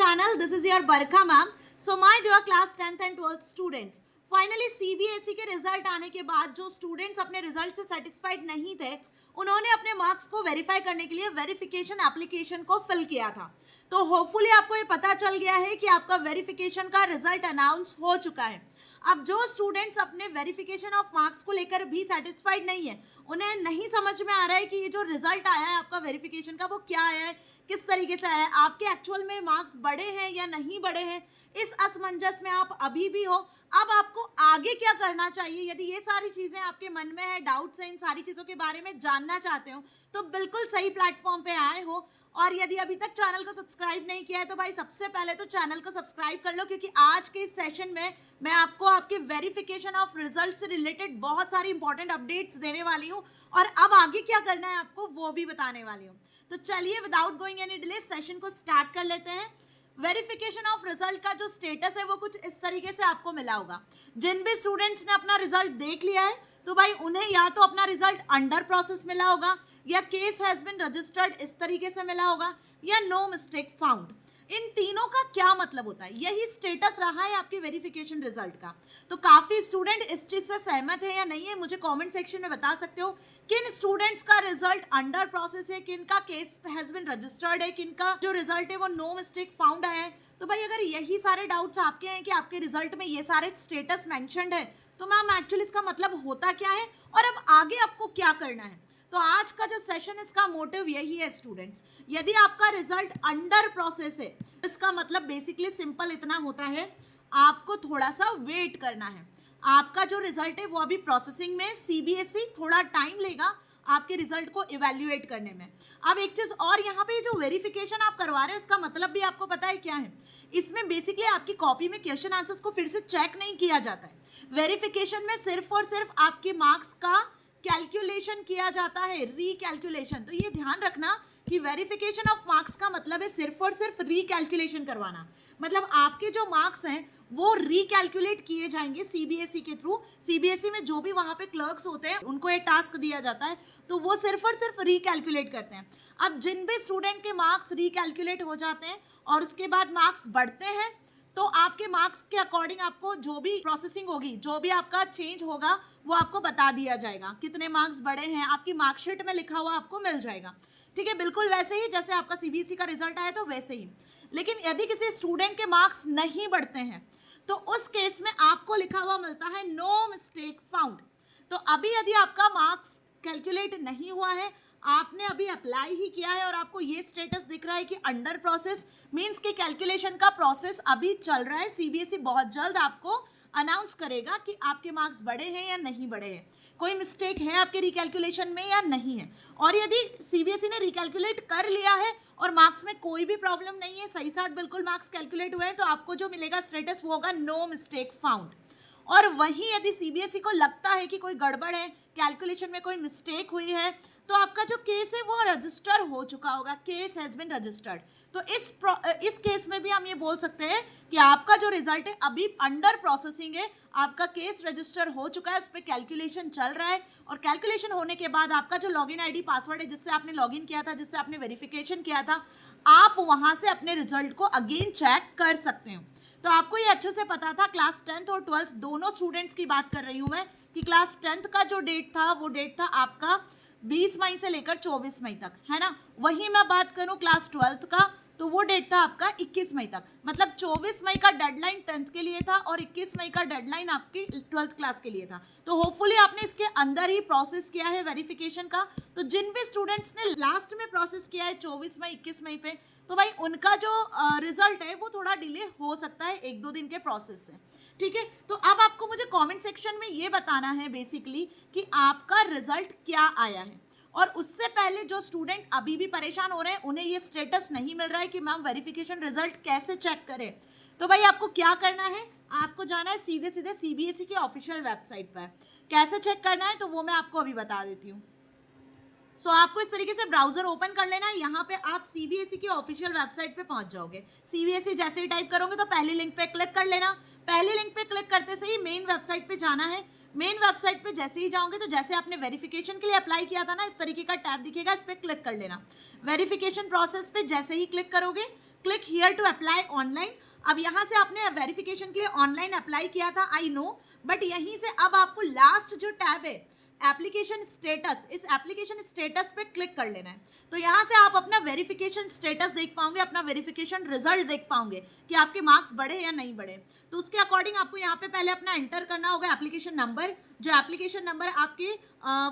channel. This is your Barkha ma'am. So my dear class 10th and 12th students, finally CBSE के result आने के बाद जो students अपने रिजल्ट से सेटिस्फाइड नहीं थे, उन्होंने अपने मार्क्स को वेरीफाई करने के लिए वेरिफिकेशन एप्लीकेशन को फिल किया था। तो होपफुली आपको ये पता चल गया है कि आपका वेरिफिकेशन का रिजल्ट अनाउंस हो चुका है। अब जो स्टूडेंट्स अपने वेरिफिकेशन ऑफ मार्क्स को लेकर भी सेटिस्फाइड नहीं है, उन्हें नहीं समझ में आ रहा है कि ये जो रिजल्ट आया है आपका वेरिफिकेशन का वो क्या आया है, किस तरीके से आया है, आपके एक्चुअल में मार्क्स बढ़े हैं या नहीं बढ़े हैं, इस असमंजस में आप अभी भी हो। अब आपको आगे क्या करना चाहिए, यदि ये सारी चीज़ें आपके मन में है, डाउट्स हैं, इन सारी चीज़ों के बारे में जानना चाहते हो तो बिल्कुल सही प्लेटफॉर्म पे आए हो। और यदि अभी तक चैनल को सब्सक्राइब नहीं किया है तो भाई सबसे पहले तो चैनल को सब्सक्राइब कर लो, क्योंकि आज के इस सेशन में मैं आपको आपके वेरिफिकेशन ऑफ रिजल्ट से रिलेटेड बहुत सारी इंपॉर्टेंट अपडेट्स देने वाली हूँ और अब आगे क्या करना है आपको वो भी बताने वाली हूँ। तो चलिए without going any delay session को स्टार्ट कर लेते हैं। वेरिफिकेशन ऑफ रिजल्ट का जो स्टेटस है वो कुछ इस तरीके से आपको मिला होगा। जिन भी स्टूडेंट्स ने अपना रिजल्ट देख लिया है तो भाई उन्हें या तो अपना रिजल्ट अंडर प्रोसेस मिला होगा, या केस हैज बिन रजिस्टर्ड इस तरीके से मिला होगा, या नो मिस्टेक फाउंड। इन तीनों का क्या मतलब होता है, यही स्टेटस रहा है आपके वेरिफिकेशन रिजल्ट का। तो काफी स्टूडेंट इस चीज से सहमत है या नहीं है, मुझे कमेंट सेक्शन में बता सकते हो। किन स्टूडेंट्स का रिजल्ट अंडर प्रोसेस है, किन का केस हैज बिन रजिस्टर्ड है, किन का जो रिजल्ट है वो नो मिस्टेक फाउंड है। तो भाई अगर यही सारे डाउट्स आपके हैं कि आपके रिजल्ट में ये सारे स्टेटस मेंशन्ड है, तो मैम एक्चुअली इसका मतलब होता क्या है और अब आगे आपको क्या करना है। तो आज का जो सेशन इसका मोटिव यही है स्टूडेंट्स। यदि आपका रिजल्ट अंडर प्रोसेस है, इसका मतलब बेसिकली सिंपल इतना होता है, आपको थोड़ा सा वेट करना है। आपका जो रिजल्ट है वो अभी प्रोसेसिंग में, सीबीएसई थोड़ा टाइम लेगा आपके रिजल्ट को इवेल्युएट करने में। अब एक चीज और, यहाँ पे जो वेरिफिकेशन आप करवा रहे हैं इसका मतलब भी आपको पता है क्या है। इसमें बेसिकली आपकी कॉपी में क्वेश्चन आंसर्स को फिर से चेक नहीं किया जाता है। वेरिफिकेशन में सिर्फ और सिर्फ आपके मार्क्स का कैलकुलेशन किया जाता है, रीकैलकुलेशन। तो ये ध्यान रखना कि वेरिफिकेशन ऑफ मार्क्स का मतलब है सिर्फ और सिर्फ रीकैलकुलेशन करवाना। मतलब आपके जो मार्क्स हैं वो रीकैलकुलेट किए जाएंगे सीबीएसई के थ्रू। सीबीएसई में जो भी वहाँ पे क्लर्क्स होते हैं उनको ये टास्क दिया जाता है, तो वो सिर्फ और सिर्फ रीकैलकुलेट करते हैं। अब जिन भी स्टूडेंट के मार्क्स रीकैलकुलेट हो जाते हैं और उसके बाद मार्क्स बढ़ते हैं, तो आपके मार्क्स के अकॉर्डिंग आपको जो भी प्रोसेसिंग होगी, जो भी आपका चेंज होगा वो आपको बता दिया जाएगा। कितने मार्क्स बढ़े हैं आपकी मार्कशीट में लिखा हुआ आपको मिल जाएगा। ठीक है, बिल्कुल वैसे ही जैसे आपका सीबीएसई का रिजल्ट आया तो वैसे ही। लेकिन यदि किसी स्टूडेंट के मार्क्स नहीं बढ़ते हैं तो उस केस में आपको लिखा हुआ मिलता है नो मिस्टेक फाउंड। तो अभी यदि आपका मार्क्स कैलकुलेट नहीं हुआ है, आपने अभी अप्लाई ही किया है और आपको ये स्टेटस दिख रहा है कि अंडर प्रोसेस, मींस कि कैलकुलेशन का प्रोसेस अभी चल रहा है। सीबीएसई बहुत जल्द आपको अनाउंस करेगा कि आपके मार्क्स बढ़े हैं या नहीं बढ़े हैं, कोई मिस्टेक है आपके रिकैलकुलेशन में या नहीं है। और यदि सीबीएसई ने रिकैलकुलेट कर लिया है और मार्क्स में कोई भी प्रॉब्लम नहीं है, सही साथ बिल्कुल मार्क्स कैलकुलेट हुए हैं, तो आपको जो मिलेगा स्टेटस वो होगा नो मिस्टेक फाउंड। और वहीं यदि सीबीएसई को लगता है कि कोई गड़बड़ है, कैलकुलेशन में कोई मिस्टेक हुई है, तो आपका जो केस है वो रजिस्टर हो चुका होगा, केस हैज बिन रजिस्टर्ड। तो इस केस में भी हम ये बोल सकते हैं कि आपका जो रिजल्ट है अभी अंडर प्रोसेसिंग है, आपका केस रजिस्टर हो चुका है, उस पर कैलकुलेशन चल रहा है। और कैलकुलेशन होने के बाद आपका जो लॉगिन आईडी पासवर्ड है जिससे आपने लॉगिन किया था, जिससे आपने वेरिफिकेशन किया था, आप वहाँ से अपने रिजल्ट को अगेन चेक कर सकते हो। तो आपको ये अच्छे से पता था, क्लास 10th और 12th दोनों स्टूडेंट्स की बात कर रही हूँ मैं, कि क्लास 10th का जो डेट था वो डेट था आपका 20 मई से लेकर 24 मई तक, है ना। वहीं मैं बात करूं क्लास 12th का, तो वो डेट था आपका 21 मई तक। मतलब 24 मई का डेडलाइन 10th के लिए था और 21 मई का डेडलाइन आपकी 12th क्लास के लिए था। तो होपफुली आपने इसके अंदर ही प्रोसेस किया है वेरिफिकेशन का। तो जिन भी स्टूडेंट्स ने लास्ट में प्रोसेस किया है 24 मई 21 मई पे, तो भाई उनका जो रिजल्ट है वो थोड़ा डिले हो सकता है 1-2 दिन के प्रोसेस से। ठीक है, तो अब आपको मुझे कमेंट सेक्शन में ये बताना है बेसिकली कि आपका रिजल्ट क्या आया है। और उससे पहले जो स्टूडेंट अभी भी परेशान हो रहे हैं, उन्हें ये स्टेटस नहीं मिल रहा है कि मैम वेरिफिकेशन रिजल्ट कैसे चेक करें, तो भाई आपको क्या करना है, आपको जाना है सीधे सीधे सीबीएसई की ऑफिशियल वेबसाइट पर। कैसे चेक करना है तो वो मैं आपको अभी बता देती हूँ। सो आपको इस तरीके से ब्राउजर ओपन कर लेना है, यहाँ पे आप सीबीएसई की ऑफिशियल वेबसाइट पे पहुंच जाओगे। सीबीएसई जैसे ही टाइप करोगे तो पहली लिंक पे क्लिक कर लेना। पहली लिंक पे क्लिक करते से ही मेन वेबसाइट पे जाना है। मेन वेबसाइट पे जैसे ही जाओगे तो जैसे आपने वेरिफिकेशन के लिए अप्लाई किया था ना, इस तरीके का टैब दिखेगा, इस पर क्लिक कर लेना। वेरिफिकेशन प्रोसेस पे जैसे ही क्लिक करोगे, click here to apply online. अब यहाँ से आपने वेरिफिकेशन के लिए ऑनलाइन अप्लाई किया था, आई नो, बट यहीं से अब आपको लास्ट जो टैब है एप्लीकेशन स्टेटस, इस एप्लीकेशन स्टेटस पे क्लिक कर लेना है। तो यहाँ से आप अपना वेरिफिकेशन स्टेटस देख पाओगे, अपना वेरिफिकेशन रिजल्ट देख पाओगे कि आपके मार्क्स बढ़े या नहीं बढ़े। तो उसके अकॉर्डिंग आपको यहाँ पे पहले अपना एंटर करना होगा एप्लीकेशन नंबर, जो एप्लीकेशन नंबर आपके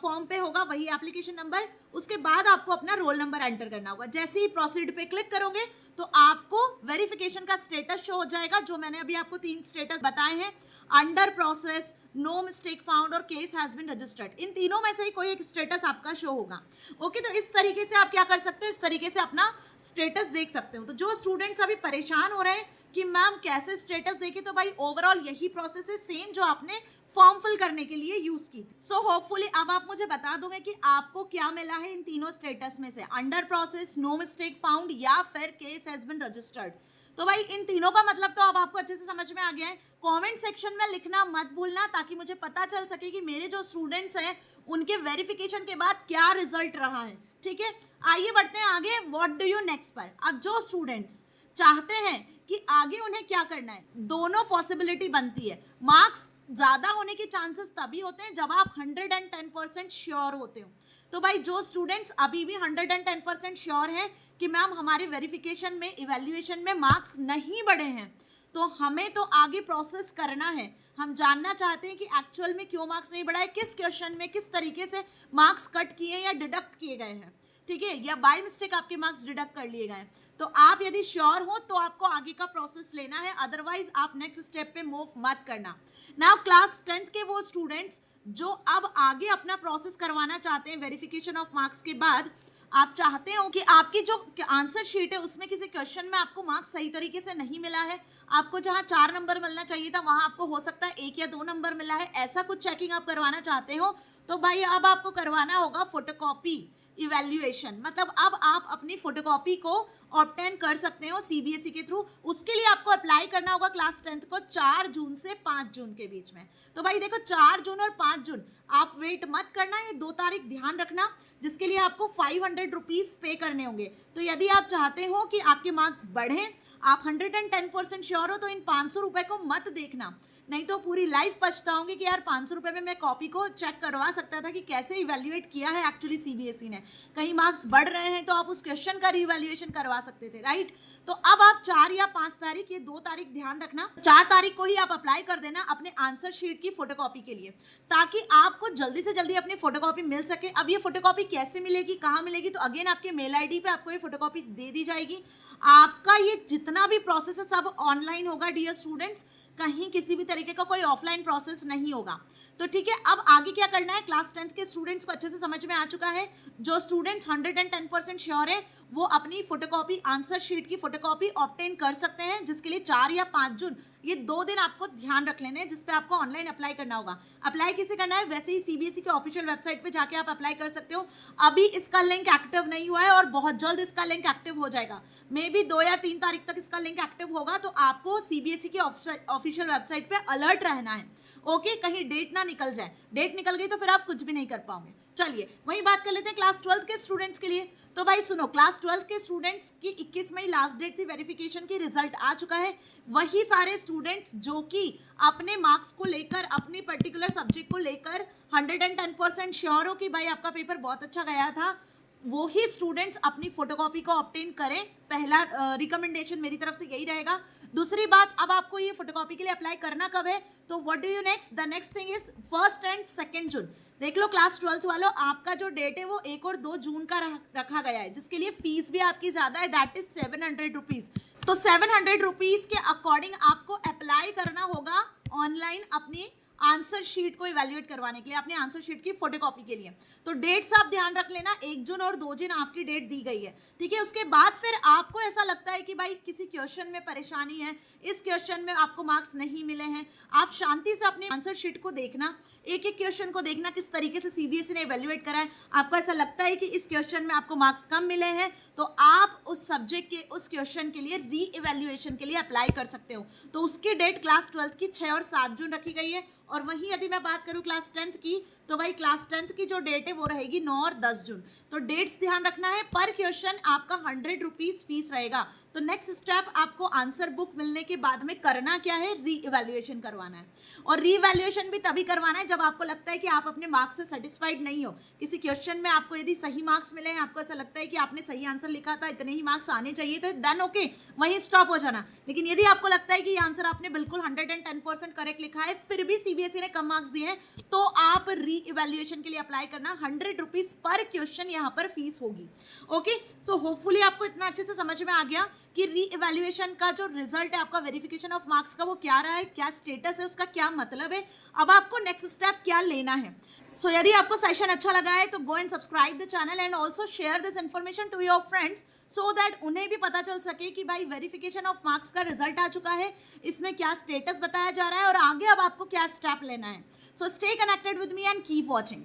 फॉर्म पे होगा वही एप्लीकेशन नंबर। उसके बाद आपको अपना रोल नंबर एंटर करना होगा। जैसे ही प्रोसीड पे क्लिक करोगे तो आपको वेरिफिकेशन का स्टेटस शो हो जाएगा, जो मैंने अभी आपको 3 स्टेटस बताए हैं, under process, no mistake found और केस हैज बीन रजिस्टर्ड। इन तीनों में से ही कोई एक स्टेटस आपका शो होगा। ओके, तो इस तरीके से आप क्या कर सकते हो, इस तरीके से अपना स्टेटस देख सकते हो। तो जो स्टूडेंट्स अभी परेशान हो रहे हैं कि मैम कैसे स्टेटस देखे, तो भाई ओवरऑल यही प्रोसेस है सेम जो आपने फॉर्म फिल करने के लिए यूज की थी। सो होपफुली अब आप मुझे बता दोगे कि आपको क्या मिला है इन तीनों स्टेटस में से, under process, no mistake found या फिर केस हैज बीन रजिस्टर्ड। तो भाई इन तीनों का मतलब तो अब आपको अच्छे से समझ में आ गया है। कमेंट सेक्शन में लिखना मत भूलना, ताकि मुझे पता चल सके कि मेरे जो स्टूडेंट्स हैं उनके वेरिफिकेशन के बाद क्या रिजल्ट रहा है। ठीक है, आइए बढ़ते हैं आगे व्हाट डू यू नेक्स्ट पर। अब जो स्टूडेंट्स चाहते हैं कि आगे उन्हें क्या करना है, दोनों पॉसिबिलिटी बनती है। मार्क्स ज़्यादा होने के चांसेस तभी होते हैं जब आप 110% श्योर होते हो। तो भाई जो स्टूडेंट्स अभी भी 110% श्योर हैं कि मैम हमारे वेरिफिकेशन में, इवैल्यूएशन में मार्क्स नहीं बढ़े हैं, तो हमें तो आगे प्रोसेस करना है। हम जानना चाहते हैं कि एक्चुअल में क्यों मार्क्स नहीं बढ़ा है, किस क्वेश्चन में किस तरीके से मार्क्स कट किए या डिडक्ट किए गए हैं, ठीक है, या बाय मिस्टेक आपके मार्क्स डिडक्ट कर लिए गए। तो आप यदि श्योर हो तो आपको आगे का प्रोसेस लेना है, अदरवाइज आप नेक्स्ट स्टेप पे मूव मत करना। नाउ क्लास 10th के वो स्टूडेंट्स जो अब आगे अपना प्रोसेस करवाना चाहते हैं वेरिफिकेशन ऑफ मार्क्स के बाद, आप चाहते हो कि आपकी जो आंसर शीट है उसमें किसी क्वेश्चन में आपको मार्क्स सही तरीके से नहीं मिला है, आपको जहां 4 नंबर मिलना चाहिए था वहां आपको हो सकता है 1 या 2 नंबर मिला है, ऐसा कुछ चेकिंग आप करवाना चाहते हो, तो भाई अब आपको करवाना होगा फोटोकॉपी इवैल्यूएशन। मतलब अब आप अपनी फोटोकॉपी को ऑब्टेन कर सकते हो सीबीएसई के थ्रू। उसके लिए आपको अप्लाई करना होगा क्लास 10th को 4 जून से 5 जून के बीच में। तो भाई देखो 4 जून और 5 जून आप वेट मत करना, ये 2 तारीख ध्यान रखना, जिसके लिए आपको 500 रुपीज़ पे करने होंगे। तो यदि आप चाहते हो कि आपके मार्क्स बढ़ें, आप 110% श्योर हो, तो इन 500 रुपये को मत देखना, नहीं तो पूरी लाइफ पछताओगे कि यार 500 रुपये में मैं कॉपी को चेक करवा सकता था कि कैसे इवैल्यूएट किया है एक्चुअली सीबीएसई ने। कहीं मार्क्स बढ़ रहे हैं तो आप उस क्वेश्चन का रिवैल्यूएशन करवा सकते थे, राइट। तो अब आप 4 या 5 तारीख, ये 2 तारीख ध्यान रखना, 4 तारीख को ही आप अप्लाई कर देना अपने आंसर शीट की फोटोकॉपी के लिए, ताकि आपको जल्दी से जल्दी अपनी फोटोकॉपी मिल सके। अब ये फोटोकॉपी कैसे मिलेगी, कहाँ मिलेगी, तो अगेन आपके मेल आईडी पे आपको ये फोटोकॉपी दे दी जाएगी। आपका ये जितना भी प्रोसेस है सब ऑनलाइन होगा डियर स्टूडेंट्स, कहीं किसी भी तरीके का कोई ऑफलाइन प्रोसेस नहीं होगा। तो ठीक है, अब आगे क्या करना है, क्लास 10th के स्टूडेंट्स को अच्छे से समझ में आ चुका है। जो स्टूडेंट्स 110% श्योर है वो अपनी फोटोकॉपी, आंसर शीट की फोटोकॉपी ऑब्टेन कर सकते हैं, जिसके लिए 4 या 5 जून, ये 2 दिन आपको ध्यान रख लेने हैं, जिसपे आपको ऑनलाइन अप्लाई करना होगा। अप्लाई किसे करना है, वैसे ही सीबीएसई के ऑफिशियल वेबसाइट पे जाके आप अप्लाई कर सकते हो। अभी इसका लिंक एक्टिव नहीं हुआ है और बहुत जल्द इसका लिंक एक्टिव हो जाएगा, मे बी 2 या 3 तारीख तक इसका लिंक एक्टिव होगा। तो आपको सीबीएसई के ऑफिशियल वेबसाइट पे अलर्ट रहना है, ओके, कहीं डेट ना निकल जाए। डेट निकल गई तो फिर आप कुछ भी नहीं कर पाओगे। चलिए वही बात कर लेते हैं क्लास 12th के स्टूडेंट्स के लिए। तो भाई सुनो, क्लास 12th के स्टूडेंट्स की 21 मई लास्ट डेट थी वेरिफिकेशन की, रिजल्ट आ चुका है। वही सारे स्टूडेंट्स जो कि अपने मार्क्स को लेकर, अपनी पर्टिकुलर सब्जेक्ट को लेकर 110% श्योर हो कि भाई आपका पेपर बहुत अच्छा गया था, वो ही स्टूडेंट्स अपनी फोटोकॉपी को ऑब्टेन करें। पहला रिकमेंडेशन मेरी तरफ से यही रहेगा। दूसरी बात, अब आपको ये फोटोकॉपी के लिए अप्लाई करना कब है, तो what do you next, the next thing is 1st and 2nd जून। देख लो क्लास 12th वालों, आपका जो डेट है वो 1 और 2 जून का रखा गया है, जिसके लिए फीस भी आपकी ज़्यादा है, दैट इज 700 रुपीज़। तो 700 रुपीज़ के अकॉर्डिंग आपको अप्लाई करना होगा ऑनलाइन अपनी आंसर शीट को इवैल्यूएट करवाने के लिए, अपने आंसर शीट की फोटोकॉपी के लिए। तो डेट्स आप ध्यान रख लेना, 1 जून और 2 जून आपकी डेट दी गई है, ठीक है। उसके बाद फिर आपको ऐसा लगता है कि भाई किसी क्वेश्चन में परेशानी है, इस क्वेश्चन में आपको मार्क्स नहीं मिले हैं, आप शांति से अपने आंसर शीट को देखना, एक एक क्वेश्चन को देखना किस तरीके से सीबीएसई ने इवैल्यूएट करा है। आपको ऐसा लगता है कि इस क्वेश्चन में आपको मार्क्स कम मिले हैं, तो आप उस सब्जेक्ट के उस क्वेश्चन के लिए री इवैल्यूएशन के लिए अप्लाई कर सकते हो। तो उसकी डेट क्लास 12th की 6 और 7 जून रखी गई है। और वहीं यदि मैं बात करूँ क्लास 10th की, तो भाई क्लास 10th की जो डेट है वो रहेगी 9 और 10 जून। तो डेट्स ध्यान रखना है। पर क्वेश्चन आपका 100 रुपीज़ फीस रहेगा। तो नेक्स्ट स्टेप आपको आंसर बुक मिलने के बाद में करना क्या है, री इवैल्यूएशन करवाना है। और री इवैल्यूएशन भी तभी करवाना है जब आपको लगता है कि आप अपने मार्क्स से सेटिस्फाइड नहीं हो। किसी क्वेश्चन में आपको यदि सही मार्क्स मिले हैं, आपको ऐसा लगता है कि आपने सही आंसर लिखा था, इतने ही मार्क्स आने चाहिए थे, देन ओके, वहीं स्टॉप हो जाना। लेकिन यदि आपको लगता है कि ये आंसर आपने बिल्कुल 110% करेक्ट लिखा है, फिर भी सीबीएसई ने कम मार्क्स दिए हैं, तो आप री इवैल्यूएशन के लिए अप्लाई करना। 100 रुपीज़ पर क्वेश्चन यहाँ पर फीस होगी। ओके, सो होपफुली आपको इतना अच्छे से समझ में आ गया कि री इवैल्यूएशन का जो रिजल्ट है आपका वेरिफिकेशन ऑफ मार्क्स का, वो क्या रहा है, क्या स्टेटस है, उसका क्या मतलब है, अब आपको नेक्स्ट स्टेप क्या लेना है। सो यदि आपको सेशन अच्छा लगा है तो go and subscribe the channel and also share this information to your friends, so that उन्हें भी पता चल सके कि भाई वेरिफिकेशन ऑफ मार्क्स का रिजल्ट आ चुका है, इसमें क्या स्टेटस बताया जा रहा है और आगे अब आपको क्या स्टेप लेना है। So stay connected with me and keep watching.